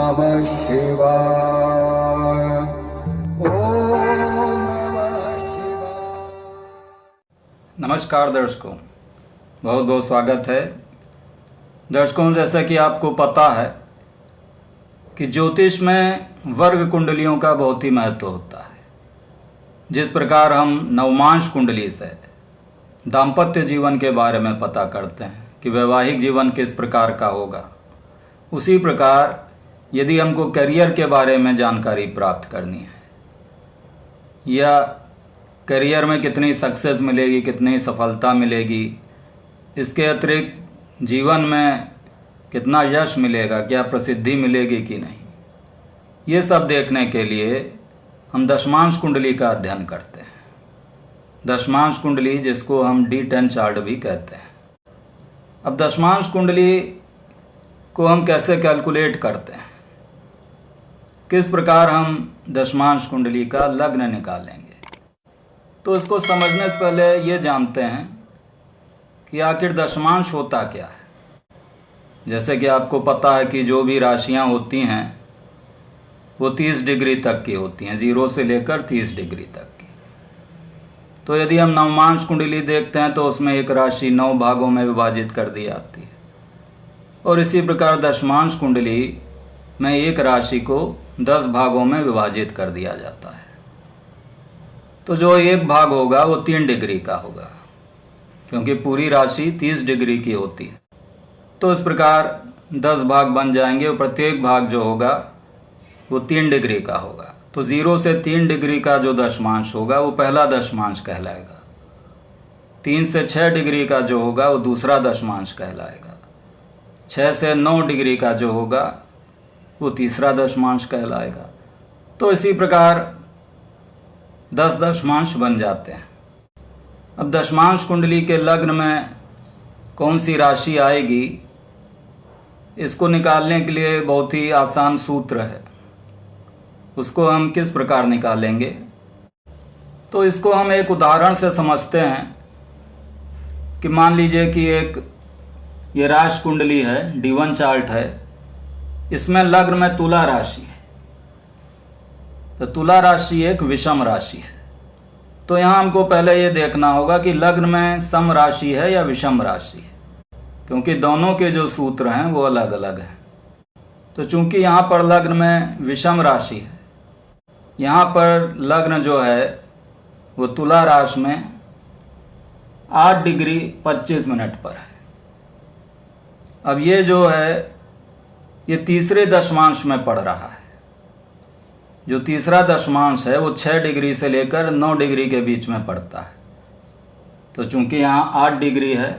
नमः शिवाय। ओम नमः शिवाय। नमस्कार दर्शकों, बहुत बहुत स्वागत है। दर्शकों, जैसा कि आपको पता है कि ज्योतिष में वर्ग कुंडलियों का बहुत ही महत्व होता है। जिस प्रकार हम नवमांश कुंडली से दाम्पत्य जीवन के बारे में पता करते हैं कि वैवाहिक जीवन किस प्रकार का होगा, उसी प्रकार यदि हमको करियर के बारे में जानकारी प्राप्त करनी है या करियर में कितनी सक्सेस मिलेगी, कितनी सफलता मिलेगी, इसके अतिरिक्त जीवन में कितना यश मिलेगा, क्या प्रसिद्धि मिलेगी कि नहीं, ये सब देखने के लिए हम दशमांश कुंडली का अध्ययन करते हैं। दशमांश कुंडली, जिसको हम D10 चार्ट भी कहते हैं। अब दशमांश कुंडली को हम कैसे कैलकुलेट करते हैं, किस प्रकार हम दशमांश कुंडली का लग्न निकालेंगे, तो इसको समझने से पहले ये जानते हैं कि आखिर दशमांश होता क्या है। जैसे कि आपको पता है कि जो भी राशियां होती हैं वो 30 डिग्री तक की होती हैं, 0 से लेकर 30 डिग्री तक की। तो यदि हम नवमांश कुंडली देखते हैं तो उसमें एक राशि 9 भागों में विभाजित कर दी जाती है, और इसी प्रकार दशमांश कुंडली में एक राशि को 10 भागों में विभाजित कर दिया जाता है। तो जो एक भाग होगा वो 3 डिग्री का होगा, क्योंकि पूरी राशि 30 डिग्री की होती है। तो इस प्रकार 10 भाग बन जाएंगे और प्रत्येक भाग जो होगा वो 3 डिग्री का होगा। तो 0 से 3 डिग्री का जो दशमांश होगा वो पहला दशमांश कहलाएगा। 3 से 6 डिग्री का जो होगा वो दूसरा दशमांश कहलाएगा। 6 से 9 डिग्री का जो होगा वो तीसरा दशमांश कहलाएगा। तो इसी प्रकार 10 दशमांश बन जाते हैं। अब दशमांश कुंडली के लग्न में कौन सी राशि आएगी, इसको निकालने के लिए बहुत ही आसान सूत्र है। उसको हम किस प्रकार निकालेंगे, तो इसको हम एक उदाहरण से समझते हैं कि मान लीजिए कि ये राशि कुंडली है, D1 चार्ट है, इसमें लग्न में तुला राशि है। तो तुला राशि एक विषम राशि है। तो यहाँ हमको पहले ये देखना होगा कि लग्न में सम राशि है या विषम राशि है, क्योंकि दोनों के जो सूत्र हैं वो अलग अलग हैं। तो चूंकि यहाँ पर लग्न में विषम राशि है, यहाँ पर लग्न जो है वो तुला राशि में 8 डिग्री 25 मिनट पर है। अब ये जो है ये तीसरे दशमांश में पड़ रहा है। जो तीसरा दशमांश है वो 6 डिग्री से लेकर 9 डिग्री के बीच में पड़ता है। तो चूंकि यहाँ 8 डिग्री है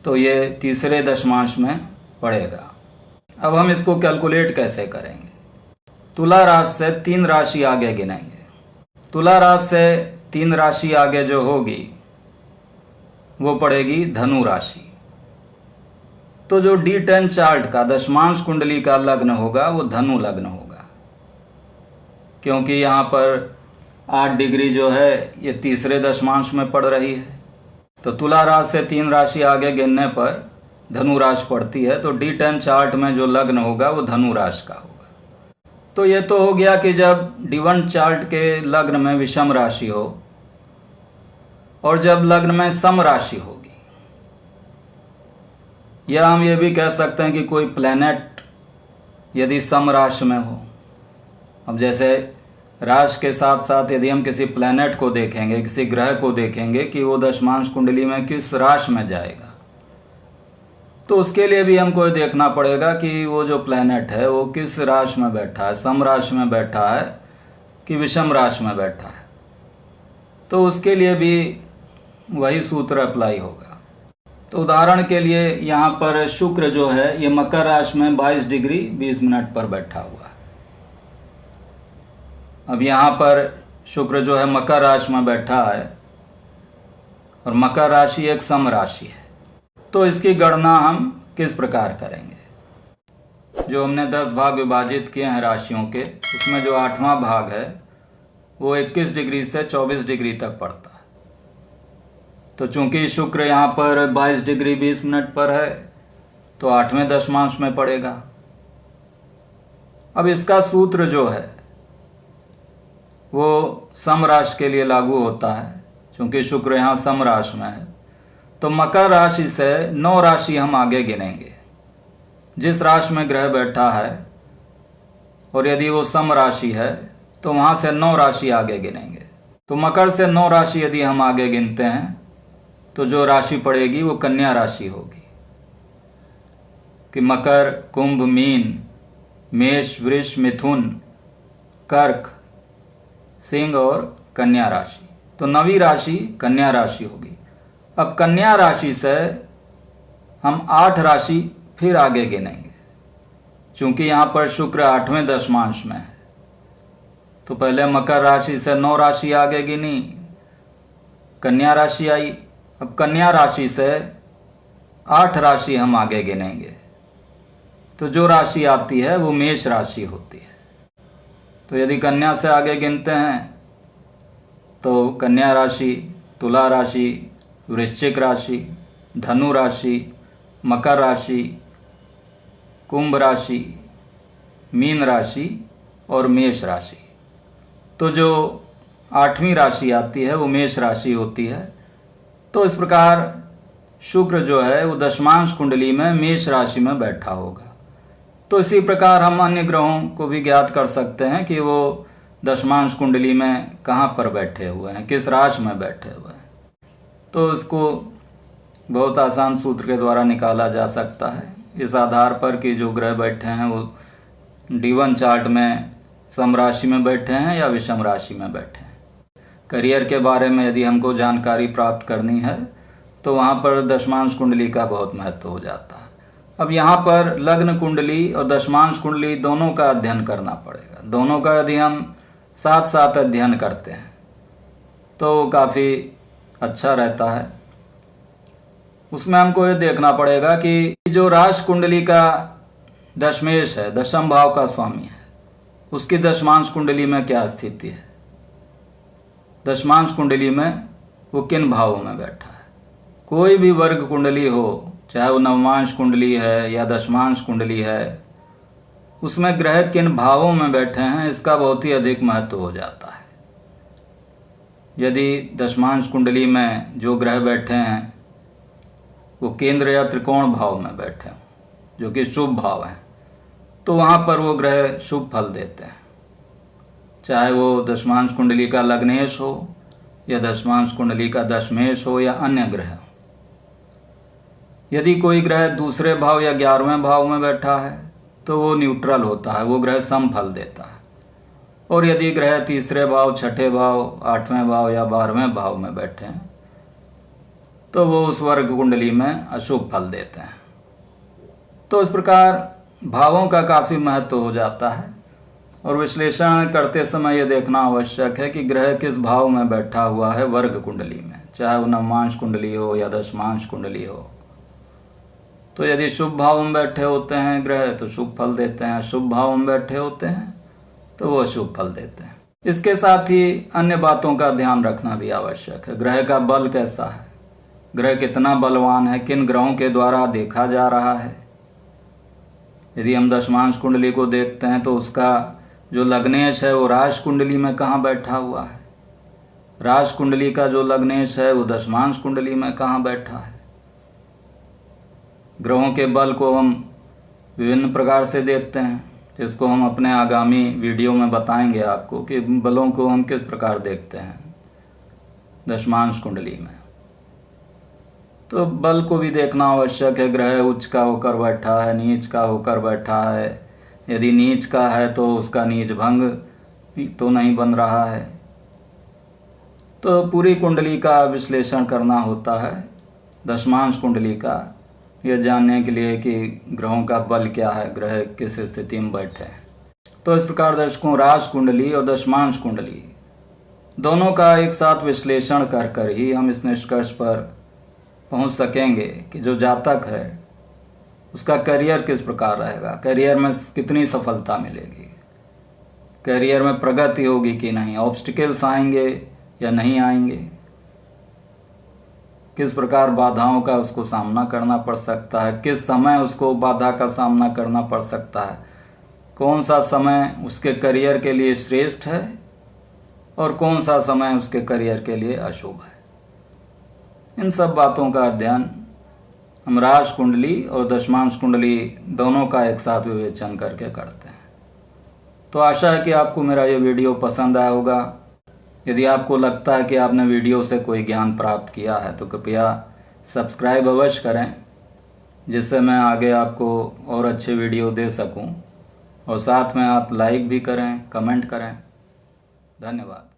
तो ये तीसरे दशमांश में पड़ेगा। अब हम इसको कैलकुलेट कैसे करेंगे। तुला राशि से 3 राशि आगे गिनेंगे। तुला राशि से 3 राशि आगे जो होगी वो पड़ेगी धनु राशि। तो जो D10 चार्ट का दशमांश कुंडली का लग्न होगा वो धनु लग्न होगा, क्योंकि यहाँ पर 8 डिग्री जो है ये तीसरे दशमांश में पड़ रही है। तो तुला राशि से 3 राशि आगे गिनने पर धनु राशि पड़ती है। तो D10 चार्ट में जो लग्न होगा वो धनु राशि का होगा। तो ये तो हो गया कि जब D1 चार्ट के लग्न में विषम राशि हो और जब लग्न में सम राशि होगी, या हम ये भी कह सकते हैं कि कोई प्लैनेट यदि सम राशि में हो। अब जैसे राशि के साथ साथ यदि हम किसी प्लैनेट को देखेंगे, किसी ग्रह को देखेंगे कि वो दशमांश कुंडली में किस राशि में जाएगा, तो उसके लिए भी हमको ये देखना पड़ेगा कि वो जो प्लैनेट है वो किस राशि में बैठा है, सम राशि में बैठा है कि विषम राशि में बैठा है। तो उसके लिए भी वही सूत्र अप्लाई होगा। तो उदाहरण के लिए यहाँ पर शुक्र जो है ये मकर राशि में 22 डिग्री 20 मिनट पर बैठा हुआ है। अब यहाँ पर शुक्र जो है मकर राशि में बैठा है और मकर राशि एक सम राशि है। तो इसकी गणना हम किस प्रकार करेंगे। जो हमने 10 भाग विभाजित किए हैं राशियों के, उसमें जो 8वां भाग है वो 21 डिग्री से 24 डिग्री तक पड़ता है। तो चूंकि शुक्र यहाँ पर 22 डिग्री 20 मिनट पर है तो 8वें दशमांश में पड़ेगा। अब इसका सूत्र जो है वो सम राशि के लिए लागू होता है, क्योंकि शुक्र यहाँ सम राशि में है। तो मकर राशि से 9 राशि हम आगे गिनेंगे। जिस राशि में ग्रह बैठा है और यदि वो सम राशि है तो वहाँ से 9 राशि आगे गिनेंगे। तो मकर से 9 राशि यदि हम आगे गिनते हैं तो जो राशि पड़ेगी वो कन्या राशि होगी। कि मकर, कुंभ, मीन, मेष, वृष, मिथुन, कर्क, सिंह और कन्या राशि। तो 9वीं राशि कन्या राशि होगी। अब कन्या राशि से हम 8 राशि फिर आगे गिनेंगे, क्योंकि यहाँ पर शुक्र 8वें दशमांश में है। तो पहले मकर राशि से 9 राशि आगे गिनी, कन्या राशि आई। अब कन्या राशि से 8 राशि हम आगे गिनेंगे, तो जो राशि आती है वो मेष राशि होती है। तो यदि कन्या से आगे गिनते हैं तो कन्या राशि, तुला राशि, वृश्चिक राशि, धनु राशि, मकर राशि, कुंभ राशि, मीन राशि और मेष राशि। तो जो 8वीं राशि आती है वो मेष राशि होती है। तो इस प्रकार शुक्र जो है वो दशमांश कुंडली में मेष राशि में बैठा होगा। तो इसी प्रकार हम अन्य ग्रहों को भी ज्ञात कर सकते हैं कि वो दशमांश कुंडली में कहाँ पर बैठे हुए हैं, किस राशि में बैठे हुए हैं। तो इसको बहुत आसान सूत्र के द्वारा निकाला जा सकता है, इस आधार पर कि जो ग्रह बैठे हैं वो D1 चार्ट में सम राशि में बैठे हैं या विषम राशि में बैठे हैं। करियर के बारे में यदि हमको जानकारी प्राप्त करनी है तो वहाँ पर दशमांश कुंडली का बहुत महत्व हो जाता है। अब यहाँ पर लग्न कुंडली और दशमांश कुंडली दोनों का अध्ययन करना पड़ेगा। दोनों का यदि हम साथ साथ अध्ययन करते हैं तो वो काफ़ी अच्छा रहता है। उसमें हमको ये देखना पड़ेगा कि जो राशि कुंडली का दशमेश है, दशम भाव का स्वामी है, उसकी दशमांश कुंडली में क्या स्थिति है, दशमांश कुंडली में वो किन भावों में बैठा है। कोई भी वर्ग कुंडली हो, चाहे वो नवमांश कुंडली है या दशमांश कुंडली है, उसमें ग्रह किन भावों में बैठे हैं इसका बहुत ही अधिक महत्व हो जाता है। यदि दशमांश कुंडली में जो ग्रह बैठे हैं वो केंद्र या त्रिकोण भाव में बैठे हों, जो कि शुभ भाव हैं, तो वहाँ पर वो ग्रह शुभ फल देते हैं। चाहे वो दशमांश कुंडली का लग्नेश हो या दशमांश कुंडली का दशमेश हो या अन्य ग्रह हो। यदि कोई ग्रह दूसरे भाव या 11वें भाव में बैठा है तो वो न्यूट्रल होता है, वो ग्रह सम फल देता है। और यदि ग्रह तीसरे भाव, छठे भाव, 8वें भाव या 12वें भाव में बैठे हैं तो वो उस वर्ग कुंडली में अशुभ फल देते हैं। तो इस प्रकार भावों का काफ़ी महत्व हो जाता है और विश्लेषण करते समय ये देखना आवश्यक है कि ग्रह किस भाव में बैठा हुआ है वर्ग कुंडली में, चाहे वो नवमांश कुंडली हो या दशमांश कुंडली हो। तो यदि शुभ भाव में बैठे होते हैं ग्रह तो शुभ फल देते हैं, अशुभ भाव में बैठे होते हैं तो वो अशुभ फल देते हैं। इसके साथ ही अन्य बातों का ध्यान रखना भी आवश्यक है। ग्रह का बल कैसा है, ग्रह कितना बलवान है, किन ग्रहों के द्वारा देखा जा रहा है। यदि हम दशमांश कुंडली को देखते हैं तो उसका जो लग्नेश है वो राशि कुंडली में कहाँ बैठा हुआ है, राशि कुंडली का जो लग्नेश है वो दशमांश कुंडली में कहाँ बैठा है। ग्रहों के बल को हम विभिन्न प्रकार से देखते हैं, जिसको हम अपने आगामी वीडियो में बताएंगे आपको कि बलों को हम किस प्रकार देखते हैं दशमांश कुंडली में। तो बल को भी देखना आवश्यक है। ग्रह उच्च का होकर बैठा है, नीच का होकर बैठा है। यदि नीच का है तो उसका नीच भंग तो नहीं बन रहा है। तो पूरी कुंडली का विश्लेषण करना होता है, दशमांश कुंडली का, यह जानने के लिए कि ग्रहों का बल क्या है, ग्रह किस स्थिति में बैठे हैं। तो इस प्रकार दर्शकों, राशि कुंडली और दशमांश कुंडली दोनों का एक साथ विश्लेषण कर ही हम इस निष्कर्ष पर पहुंच सकेंगे कि जो जातक है उसका करियर किस प्रकार रहेगा, करियर में कितनी सफलता मिलेगी, करियर में प्रगति होगी कि नहीं, ऑब्स्टिकल्स आएंगे या नहीं आएंगे, किस प्रकार बाधाओं का उसको सामना करना पड़ सकता है, किस समय उसको बाधा का सामना करना पड़ सकता है, कौन सा समय उसके करियर के लिए श्रेष्ठ है और कौन सा समय उसके करियर के लिए अशुभ है। इन सब बातों का अध्ययन हम राशि कुंडली और दशमांश कुंडली दोनों का एक साथ विवेचन करके करते हैं। तो आशा है कि आपको मेरा ये वीडियो पसंद आया होगा। यदि आपको लगता है कि आपने वीडियो से कोई ज्ञान प्राप्त किया है तो कृपया सब्सक्राइब अवश्य करें, जिससे मैं आगे आपको और अच्छे वीडियो दे सकूं, और साथ में आप लाइक भी करें, कमेंट करें। धन्यवाद।